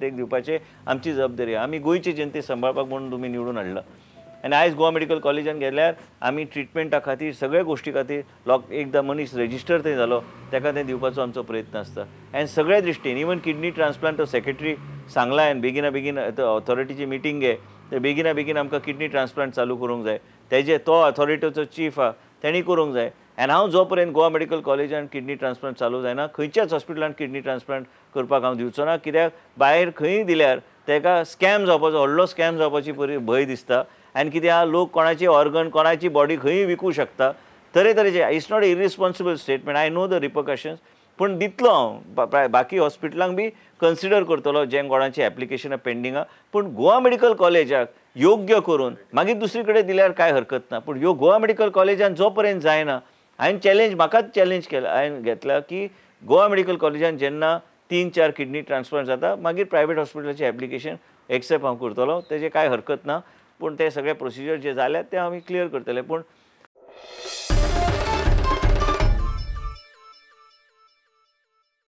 ताका दिवपाचें आमची जबाबदारी आहा. आमी गोंयचे जनतेक सांबाळपाक म्हणून तुमी निवडून हाडला आनी आयज गोवा मेडिकल कॉलेजान गेल्यार आमी ट्रिटमेंटा खातीर सगळ्या गोश्टी खातीर एकदां मनीस रेजिस्टर थंय जालो ताका तें दिवपाचो आमचो प्रयत्न आसता. आनी सगळ्या दृश्टीन इवन किडनी ट्रान्सप्लांट तो सेक्रेटरी सांगला हांवें बेगिना बेगीन ऑथॉरिटीची मिटींग घे ते बेगिना बेगीन आमकां किडनी ट्रान्सप्लांट चालू करूंक जाय. तेजे तो ऑथॉरिटीचो चीफ आहा तेणी करूंक जाय. आनी हांव जो पर्यंत गोवा मेडिकल कॉलेजान किडनी ट्रान्सप्लांट चालू जायना खंयच्याच हॉस्पिटलांत किडनी ट्रान्सप्लांट करपाक हांव दिवचो ना. कित्याक भायर खंय दिल्यार ताका स्कॅम जावपाचो व्हडलो स्कॅम जावपाची भंय दिसता. आनी कित्याक लोक कोणाची ऑर्गन कोणाची बॉडी खंय विकूं शकता तरेतरेचे. It's not irresponsible statement. I know the repercussions पूण दितलो हांव बाकी हॉस्पिटलांक बी कन्सिडर करतलो जे कोणाची एप्लिकेशनां पेंडींग आहा. पूण गोवा मेडिकल कॉलेजाक योग्य करून मागीर दुसरे कडेन दिल्यार कांय हरकत ना. पूण ह्यो गोवा मेडिकल कॉलेजान जो पर्यंत जायना हांवें म्हाकाच चॅलेंज केला हांवें घेतला की गोवा मेडिकल कॉलेजान जेन्ना 3-4 किडनी ट्रान्सप्लांट जाता मागीर प्रायवेट हॉस्पिटलाचें एप्लिकेशन एक्सेप्ट हांव करतलो. तेजे कांय हरकत ना. पूण ते सगळे प्रोसिजर जे जाल्यात ते आमी क्लियर करतले. पूण